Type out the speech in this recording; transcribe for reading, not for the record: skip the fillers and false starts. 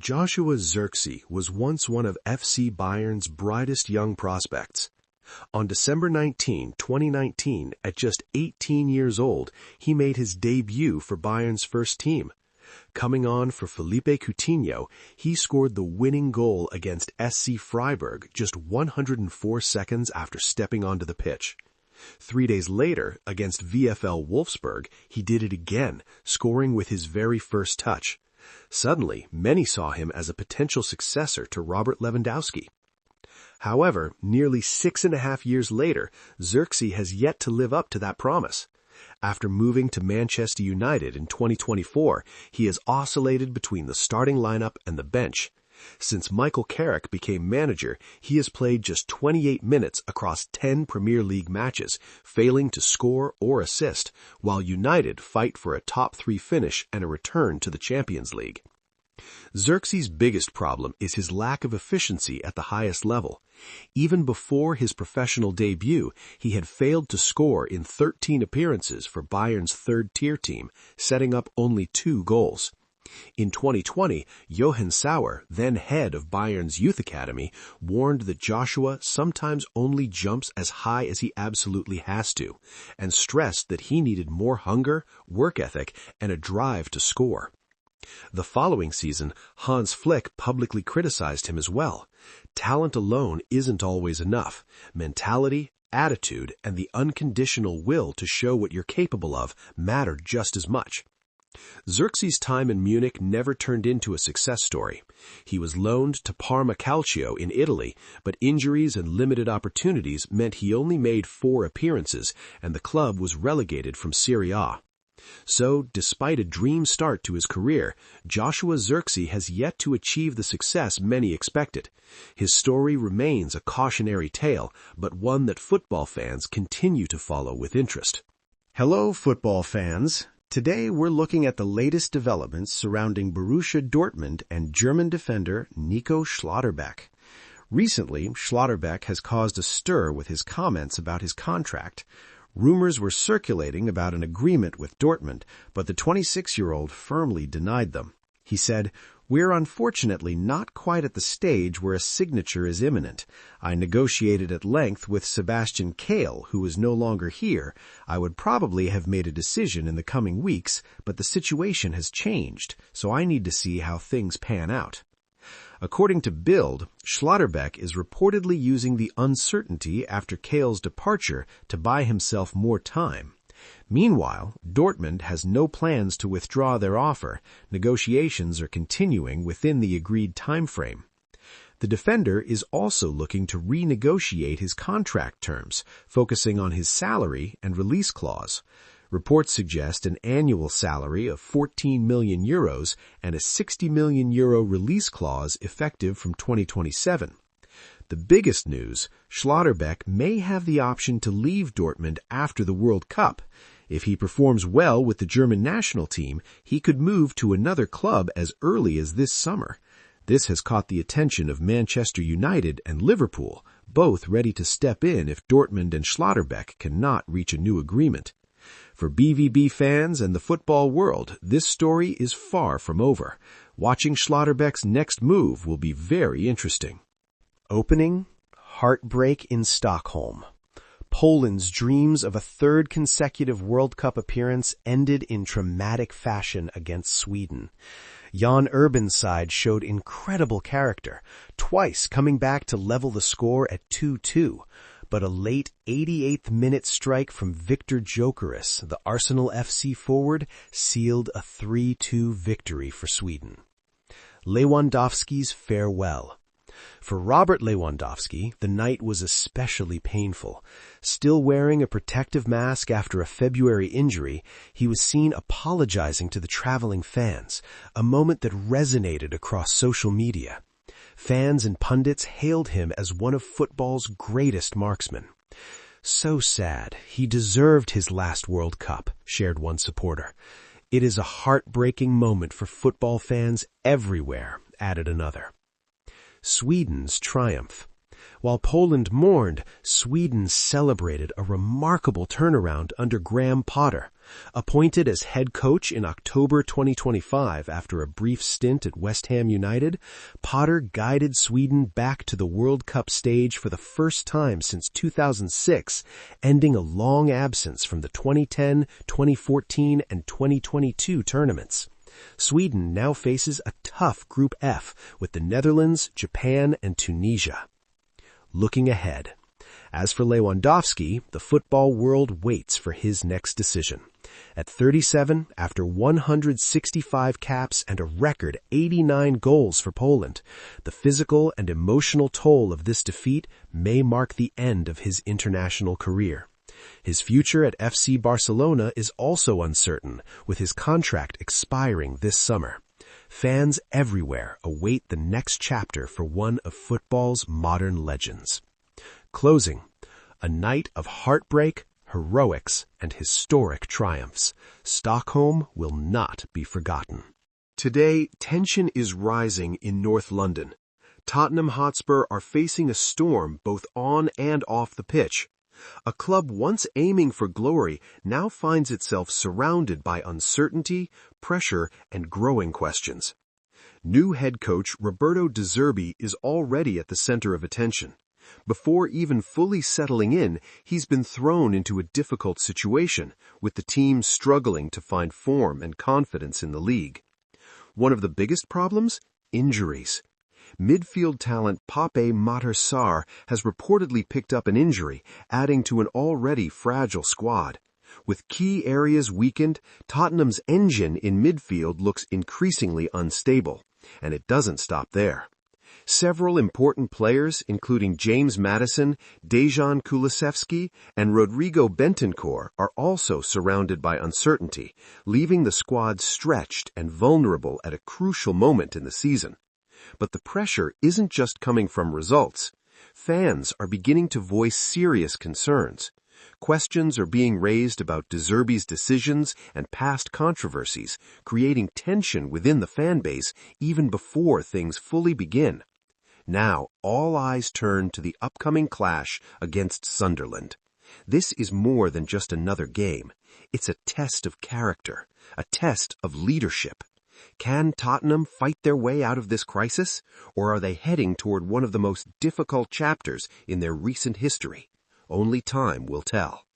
Joshua Zirkzee was once one of FC Bayern's brightest young prospects. On December 19, 2019, at just 18 years old, he made his debut for Bayern's first team. Coming on for Felipe Coutinho, he scored the winning goal against SC Freiburg just 104 seconds after stepping onto the pitch. 3 days later, against VfL Wolfsburg, he did it again, scoring with his very first touch. Suddenly, many saw him as a potential successor to Robert Lewandowski. However, nearly 6.5 years later, Zirkzee has yet to live up to that promise. After moving to Manchester United in 2024, he has oscillated between the starting lineup and the bench. Since Michael Carrick became manager, he has played just 28 minutes across 10 Premier League matches, failing to score or assist, while United fight for a top-3 finish and a return to the Champions League. Zirkzee's biggest problem is his lack of efficiency at the highest level. Even before his professional debut, he had failed to score in 13 appearances for Bayern's third-tier team, setting up only 2 goals. In 2020, Johann Sauer, then head of Bayern's youth academy, warned that Joshua sometimes only jumps as high as he absolutely has to, and stressed that he needed more hunger, work ethic, and a drive to score. The following season, Hans Flick publicly criticized him as well. Talent alone isn't always enough. Mentality, attitude, and the unconditional will to show what you're capable of matter just as much. Zirkzee's time in Munich never turned into a success story. He was loaned to Parma Calcio in Italy, but injuries and limited opportunities meant he only made 4 appearances, and the club was relegated from Serie A. So, despite a dream start to his career, Joshua Zirkzee has yet to achieve the success many expected. His story remains a cautionary tale, but one that football fans continue to follow with interest. Hello, football fans. Today we're looking at the latest developments surrounding Borussia Dortmund and German defender Nico Schlotterbeck. Recently, Schlotterbeck has caused a stir with his comments about his contract. Rumors were circulating about an agreement with Dortmund, but the 26-year-old firmly denied them. He said, "We're unfortunately not quite at the stage where a signature is imminent. I negotiated at length with Sebastian Kehl, who is no longer here. I would probably have made a decision in the coming weeks, but the situation has changed, so I need to see how things pan out." According to Bild, Schlotterbeck is reportedly using the uncertainty after Kehl's departure to buy himself more time. Meanwhile, Dortmund has no plans to withdraw their offer. Negotiations are continuing within the agreed time frame. The defender is also looking to renegotiate his contract terms, focusing on his salary and release clause. Reports suggest an annual salary of 14 million euros and a 60 million euro release clause effective from 2027. The biggest news, Schlotterbeck may have the option to leave Dortmund after the World Cup. If he performs well with the German national team, he could move to another club as early as this summer. This has caught the attention of Manchester United and Liverpool, both ready to step in if Dortmund and Schlotterbeck cannot reach a new agreement. For BVB fans and the football world, this story is far from over. Watching Schlotterbeck's next move will be very interesting. Opening, Heartbreak in Stockholm. Poland's dreams of a 3rd consecutive World Cup appearance ended in dramatic fashion against Sweden. Jan Urban's side showed incredible character, twice coming back to level the score at 2-2. But a late 88th minute strike from Viktor Gyokeres, the Arsenal FC forward, sealed a 3-2 victory for Sweden. Lewandowski's farewell. For Robert Lewandowski, the night was especially painful. Still wearing a protective mask after a February injury, he was seen apologizing to the traveling fans, a moment that resonated across social media. Fans and pundits hailed him as one of football's greatest marksmen. "So sad. He deserved his last World Cup," shared one supporter. "It is a heartbreaking moment for football fans everywhere," added another. Sweden's triumph. While Poland mourned, Sweden celebrated a remarkable turnaround under Graham Potter. Appointed as head coach in October 2025 after a brief stint at West Ham United, Potter guided Sweden back to the World Cup stage for the first time since 2006, ending a long absence from the 2010, 2014, and 2022 tournaments. Sweden now faces a tough Group F with the Netherlands, Japan, and Tunisia. Looking ahead. As for Lewandowski, the football world waits for his next decision. At 37, after 165 caps and a record 89 goals for Poland, the physical and emotional toll of this defeat may mark the end of his international career. His future at FC Barcelona is also uncertain, with his contract expiring this summer. Fans everywhere await the next chapter for one of football's modern legends. Closing, a night of heartbreak, heroics, and historic triumphs. Stockholm will not be forgotten. Today, tension is rising in North London. Tottenham Hotspur are facing a storm both on and off the pitch. A club once aiming for glory now finds itself surrounded by uncertainty, pressure, and growing questions. New head coach Roberto De Zerbi is already at the center of attention. Before even fully settling in, he's been thrown into a difficult situation, with the team struggling to find form and confidence in the league. One of the biggest problems? Injuries. Midfield talent Pape Matar Sarr has reportedly picked up an injury, adding to an already fragile squad. With key areas weakened, Tottenham's engine in midfield looks increasingly unstable, and it doesn't stop there. Several important players, including James Maddison, Dejan Kulusevski, and Rodrigo Bentancur, are also surrounded by uncertainty, leaving the squad stretched and vulnerable at a crucial moment in the season. But the pressure isn't just coming from results. Fans are beginning to voice serious concerns. Questions are being raised about De Zerbi's decisions and past controversies, creating tension within the fan base even before things fully begin. Now, all eyes turn to the upcoming clash against Sunderland. This is more than just another game. It's a test of character, a test of leadership. Can Tottenham fight their way out of this crisis, or are they heading toward one of the most difficult chapters in their recent history? Only time will tell.